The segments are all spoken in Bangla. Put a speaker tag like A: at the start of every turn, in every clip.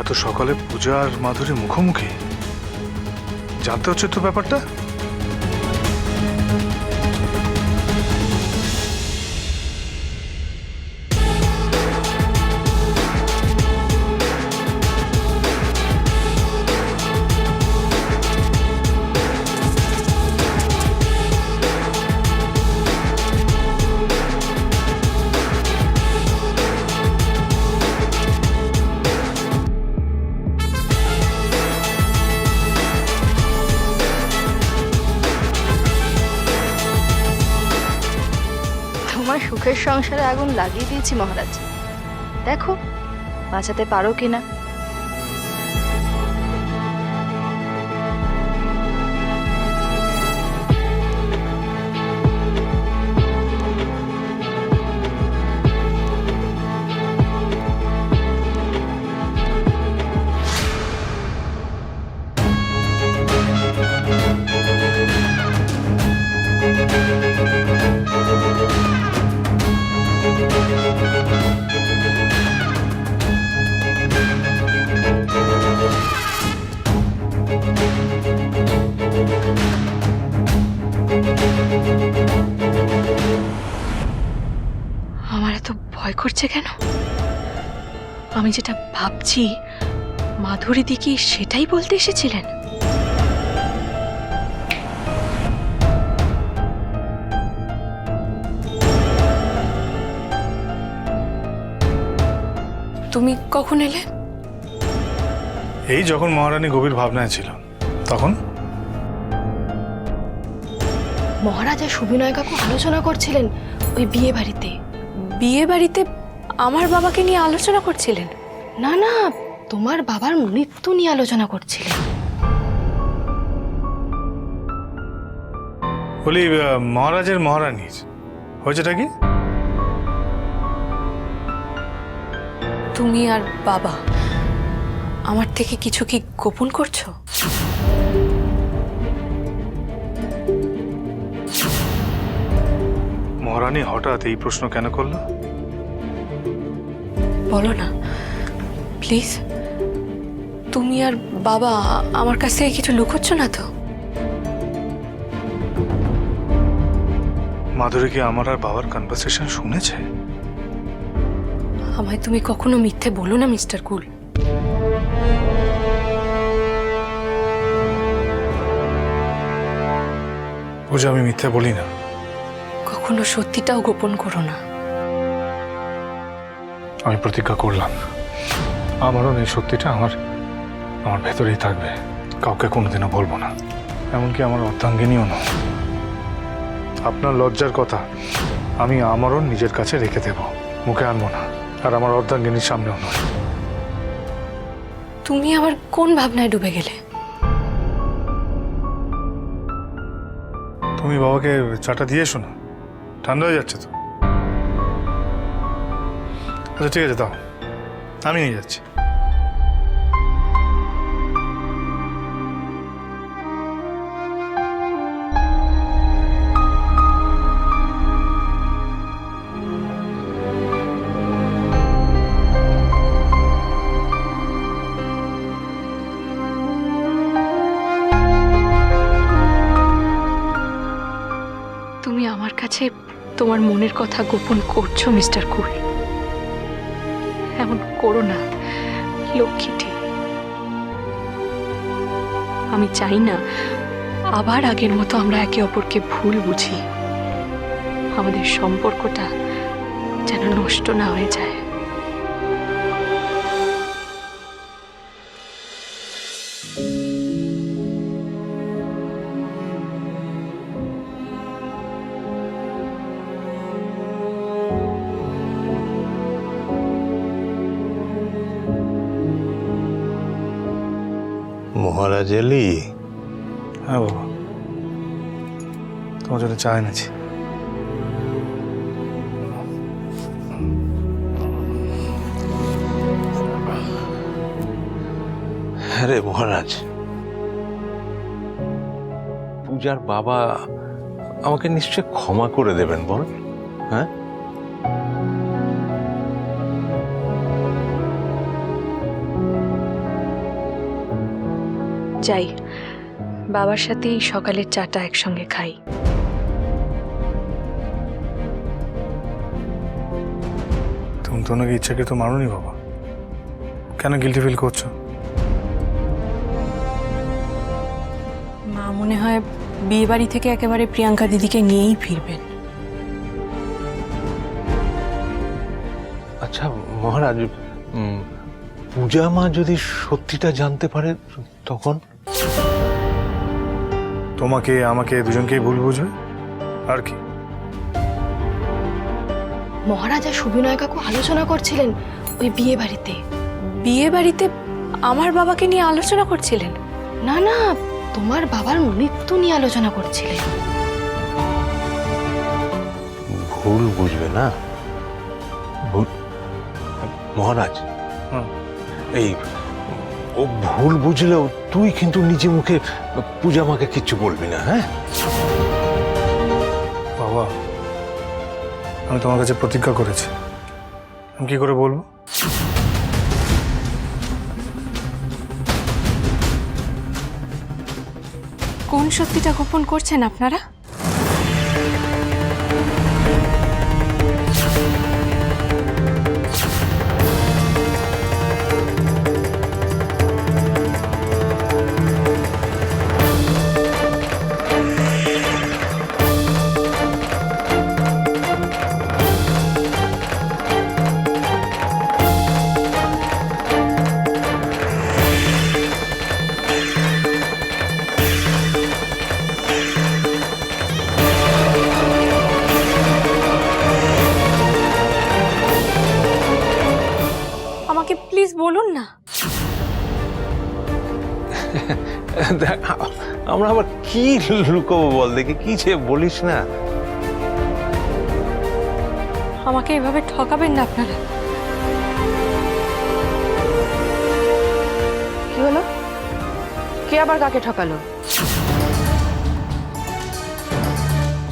A: এত সকালে পূজা আর মাধুরী মুখোমুখি, জানতে হচ্ছে তো ব্যাপারটা।
B: তোমার সুখের সংসারে আগুন লাগিয়ে দিয়েছি মহারাজ, দেখো বাঁচাতে পারো কিনা। আমার এত ভয় করছে কেন? আমি যেটা ভাবছি মাধুরী দি কি সেটাই বলতে এসেছিলেন? তুমি কখন এলে?
A: এই যখন মহারানী গভীর ভাবনায় ছিল তখন।
B: মহারাজা সুবিনয় কাকু আলোচনা করছিলেন ওই বিয়ে বাড়িতে। বিয়ে বাড়িতে আমার বাবাকে নিয়ে আলোচনা করছিলেন? না না, তোমার বাবার মৃত্যু নিয়ে আলোচনা করছিলেন।
A: বলি মহারাজের মহারানীর হয়েছেটা কি?
B: তুমি আর বাবা আমার থেকে কিছু কি গোপন করছো?
A: মহারানী হঠাৎ এই প্রশ্ন কেন করলো?
B: বলো না প্লিজ, তুমি আর বাবা আমার কাছ থেকে কিছু লুকোচ্ছ না তো?
A: মাধুরী কি আমার আর বাবার কনভারসেশন শুনেছে?
B: আমায় তুমি কখনো মিথ্যে বলো না মিস্টার কুল।
A: পূজা, আমি মিথ্যে বলি না।
B: কখনো সত্যিটাও গোপন করো না।
A: আমি প্রতিজ্ঞা করলাম আমারও এই সত্যিটা আমার ভেতরেই থাকবে, কাউকে কোনোদিনও বলবো না, এমনকি আমার অর্ধাঙ্গিনীও না। আপনার লজ্জার কথা আমি আমারও নিজের কাছে রেখে দেব, মুখে আনবো না, আর আমার অর্ধাঙ্গিনীর সামনেও নয়।
B: তুমি আবার কোন ভাবনায় ডুবে গেলে?
A: তুমি বাবাকে চাটা দিয়ে এসো না, ঠান্ডা হয়ে যাচ্ছে তো। আচ্ছা ঠিক আছে, দাও, আমি নিয়ে যাচ্ছি।
B: তুমি আমার কাছে তোমার মনের কথা গোপন করছো মিস্টার কুল। এমন করো না লক্ষ্মীটি। আমি চাই না আবার আগের মতো আমরা একে অপরকে ভুল বুঝি। আমাদের সম্পর্কটা যেন নষ্ট না হয়ে যায়।
C: মহারাজ এলি?
A: হ্যাঁ বাবা, তোমার জন্য চা এনেছি।
C: হ্যাঁ রে মহারাজ, পূজার বাবা আমাকে নিশ্চয় ক্ষমা করে দেবেন বল? হ্যাঁ,
B: যাই, বাবার সাথেই সকালের চাটা একসঙ্গে খাই।
A: তুমি তো ওনাকে ইচ্ছাকৃত মারোনি বাবা, কেন গিল্টি ফিল করছো?
B: মা মনে হয় বিয়ে বাড়ি থেকে একেবারে প্রিয়াঙ্কা দিদিকে নিয়েই ফিরবেন।
C: আচ্ছা মহারাজ, পূজা মা যদি সত্যিটা জানতে পারে তখন?
A: তোমাকে আমাকে দুজনকেই ভুল বুঝবে আর কি।
B: মহারাজা সুবিনয় কাকু আলোচনা করছিলেন ওই বিয়ে বাড়িতে। বিয়ে বাড়িতে আমার বাবাকে নিয়ে আলোচনা করছিলেন? না না, তোমার বাবার মৃত্যু নিয়ে আলোচনা করছিলেন।
C: ভুল বুঝবে না মহারাজ। এই ও ভুল বুঝলেও তুই কিন্তু নিজে মুখে পূজা মাকে কিচ্ছু বলবি না, হ্যাঁ?
A: বাবা, আমি তোমার কাছে প্রতিজ্ঞা করেছি, আমি কি করে বলবো?
B: কোন সত্যিটা গোপন করছেন আপনারা? আমাকে প্লিজ বলুন না।
C: দেখ, আমরা আবার কি লুকাবো বল দেখি, কি যে বলিস না।
B: আমাকে এভাবে ঠকাবেন না আপনারা।
D: কি হলো? কে আবার কাকে ঠকালো?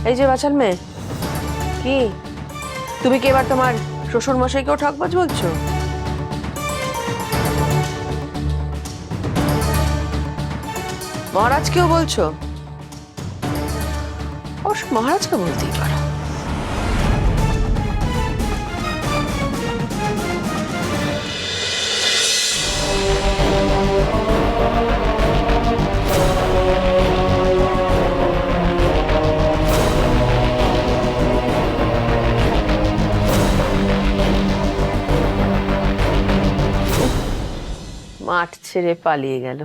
D: এই যে বাচাল মেয়ে, কি তুমি কি এবার তোমার শ্বশুর মশাইকেও ঠকবাজ বলছো? মহারাজকেও বলছো? অবশ্য মহারাজকে বলতেই পারো। মাঠ ছেড়ে পালিয়ে গেল,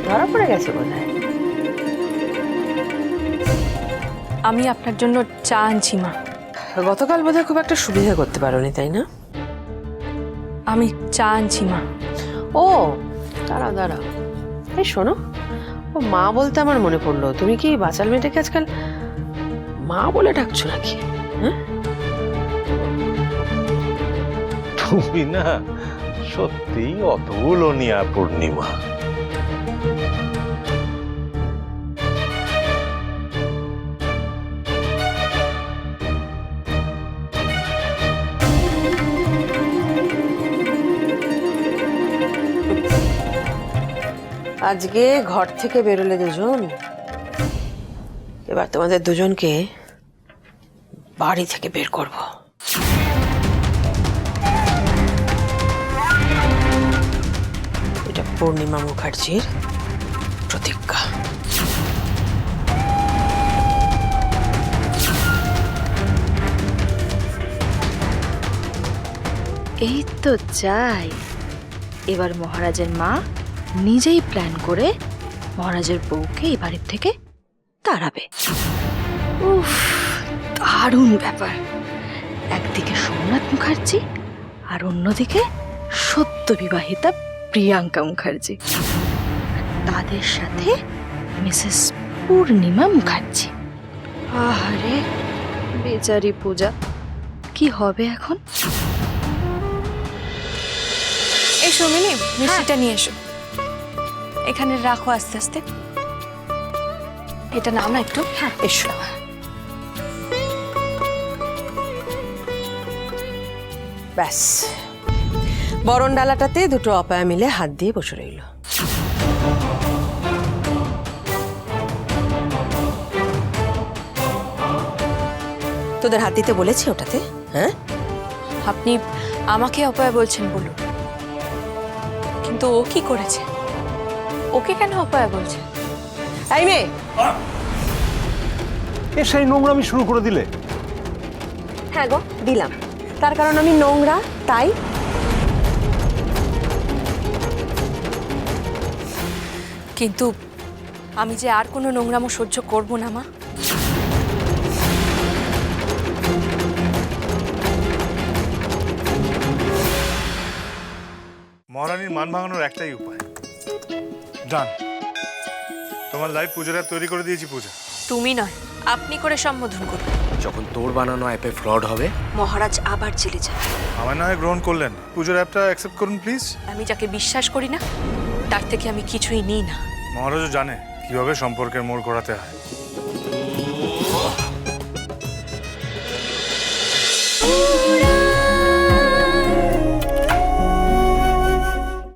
D: ধরা পড়ে গেছে বোধহয়।
B: আমি আপনার জন্য চা আনছি মা।
D: গতকাল বোধহয় খুব একটা সুবিধা করতে পারোনি, তাই না?
B: আমি চা আনছি মা।
D: ও দাঁড়াও দাঁড়াও, এই শোনো, ও মা বলতে আমার মনে পড়লো, তুমি কি বাচাল মেয়েটাকে আজকাল মা বলে ডাকছো নাকি? হ্যাঁ,
C: তুমি না সত্যি অতুলনীয় পূর্ণিমা।
D: আজকে ঘর থেকে বেরোলে দুজন, এবার তোমাদের দুজনকে বাড়ি থেকে বের করব। এটা পূর্ণিমা মুখার্জির প্রতিজ্ঞা।
E: এই তো চাই, এবার মহারাজের মা নিজেই প্ল্যান করে মহারাজের বউকে এই বাড়ির থেকে তাড়াবে। উফ, দারুণ ব্যাপার। একদিকে সোমনাথ মুখার্জি আর অন্যদিকে সদ্য বিবাহিতা প্রিয়াঙ্কা মুখার্জি, তাদের সাথে মিসেস পূর্ণিমা মুখার্জি। আহারে বেচারি পূজা, কি হবে এখন?
B: এসো মিনি, মিষ্টিটা নিয়ে এসো। এখানে রাখো আস্তে আস্তে। এটা নাও না একটু।
E: হ্যাঁ
B: এসো।
D: ব্যাস, বরণ ডালাটাতে দুটো অপায়া মিলে হাত দিয়ে বসে রইল। তোদের হাত দিতে বলেছি ওটাতে? হ্যাঁ,
B: আপনি আমাকে অপয়া বলছেন বলুন, কিন্তু ও কি করেছে? ওকে কেন অপয়া বলছে?
D: এই মেয়ে,
C: এ সেই নোংরামি শুরু করে দিলে।
D: হ্যাঁ গো দিলাম, তার কারণ আমি নোংরা তাই।
B: কিন্তু আমি যে আর কোনো নোংরামো সহ্য করব না মা।
A: মহারানীর মান ভাঙানোর একটাই উপায়, ডান। তোমার লাইভ পুজোর অ্যাপ তৈরি করে দিয়েছি পূজা।
B: তুমি নয়, আপনি করে সম্বোধন করুন।
F: যখন তোর বানানো অ্যাপে ফ্রড হবে,
E: মহারাজ আবার জেলে যাবে।
A: আমার না হয় গ্রহণ করলেন, পুজোর অ্যাপটা অ্যাকসেপ্ট করুন প্লিজ।
B: আমি যাকে বিশ্বাস করি না তার থেকে আমি কিছুই নিই না।
A: মহারাজও জানে কিভাবে সম্পর্কের মোড় ঘোরাতে হয়।